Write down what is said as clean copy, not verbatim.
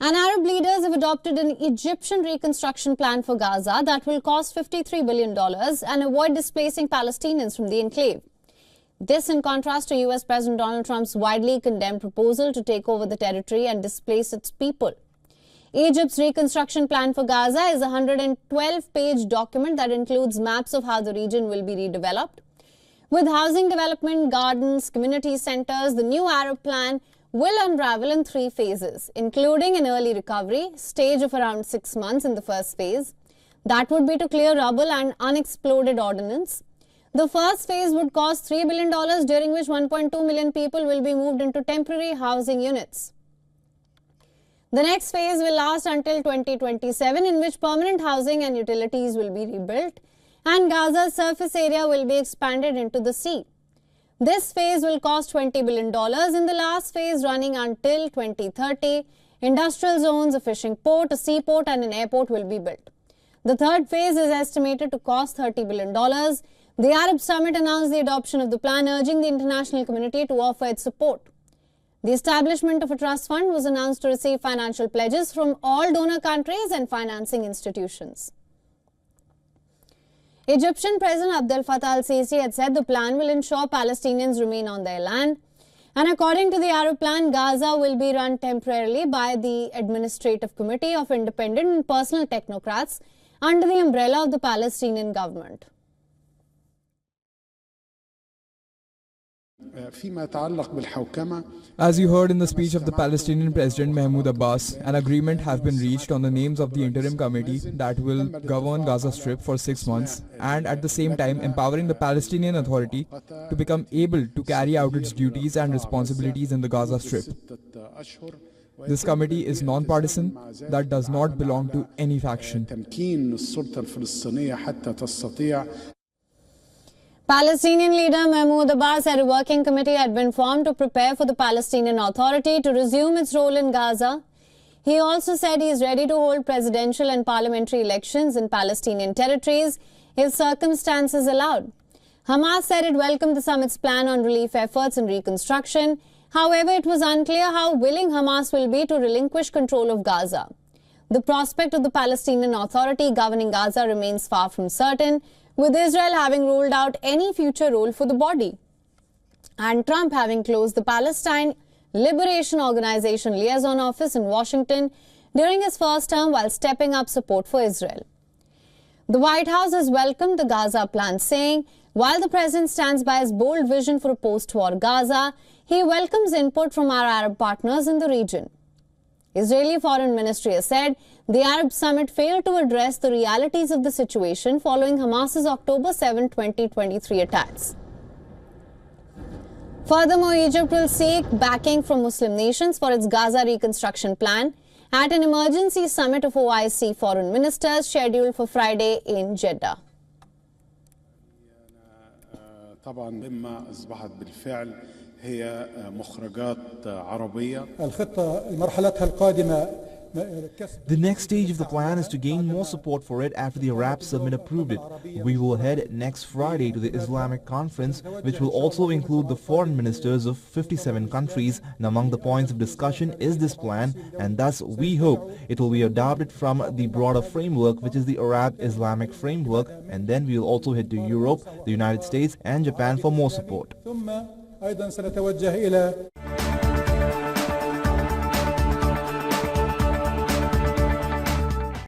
And Arab leaders have adopted an Egyptian reconstruction plan for Gaza that will cost $53 billion and avoid displacing Palestinians from the enclave. This in contrast to US President Donald Trump's widely condemned proposal to take over the territory and displace its people. Egypt's reconstruction plan for Gaza is a 112-page document that includes maps of how the region will be redeveloped. With housing development, gardens, community centers, the new Arab plan will unravel in 3 phases, including an early recovery stage of around 6 months in the first phase. That would be to clear rubble and unexploded ordnance. The first phase would cost $3 billion, during which 1.2 million people will be moved into temporary housing units. The next phase will last until 2027, in which permanent housing and utilities will be rebuilt, and Gaza's surface area will be expanded into the sea. This phase will cost $20 billion. In the last phase, running until 2030, industrial zones, a fishing port, a seaport, and an airport will be built. The third phase is estimated to cost $30 billion. The Arab Summit announced the adoption of the plan, urging the international community to offer its support. The establishment of a trust fund was announced to receive financial pledges from all donor countries and financing institutions. Egyptian President Abdel Fattah al-Sisi had said the plan will ensure Palestinians remain on their land. And according to the Arab plan, Gaza will be run temporarily by the Administrative Committee of Independent and Personal Technocrats under the umbrella of the Palestinian government. As you heard in the speech of the Palestinian President Mahmoud Abbas, an agreement has been reached on the names of the interim committee that will govern Gaza Strip for 6 months and at the same time empowering the Palestinian Authority to become able to carry out its duties and responsibilities in the Gaza Strip. This committee is non-partisan, that does not belong to any faction. Palestinian leader Mahmoud Abbas said a working committee had been formed to prepare for the Palestinian Authority to resume its role in Gaza. He also said he is ready to hold presidential and parliamentary elections in Palestinian territories if circumstances allowed. Hamas said it welcomed the summit's plan on relief efforts and reconstruction. However, it was unclear how willing Hamas will be to relinquish control of Gaza. The prospect of the Palestinian Authority governing Gaza remains far from certain, with Israel having ruled out any future role for the body, and Trump having closed the Palestine Liberation Organization liaison office in Washington during his first term while stepping up support for Israel. The White House has welcomed the Gaza plan, saying, while the president stands by his bold vision for a post-war Gaza, he welcomes input from our Arab partners in the region. Israeli Foreign Ministry has said the Arab Summit failed to address the realities of the situation following Hamas's October 7, 2023 attacks. Furthermore, Egypt will seek backing from Muslim nations for its Gaza reconstruction plan at an emergency summit of OIC foreign ministers scheduled for Friday in Jeddah. هي مخرجات عربية. The next stage of the plan is to gain more support for it after the Arab Summit approved it. We will head next Friday to the Islamic Conference, which will also include the foreign ministers of 57 countries, and among the points of discussion is this plan, and thus we hope it will be adopted from the broader framework, which is the Arab-Islamic framework, and then we will also head to Europe, the United States and Japan for more support. أيضا سنتوجه إلى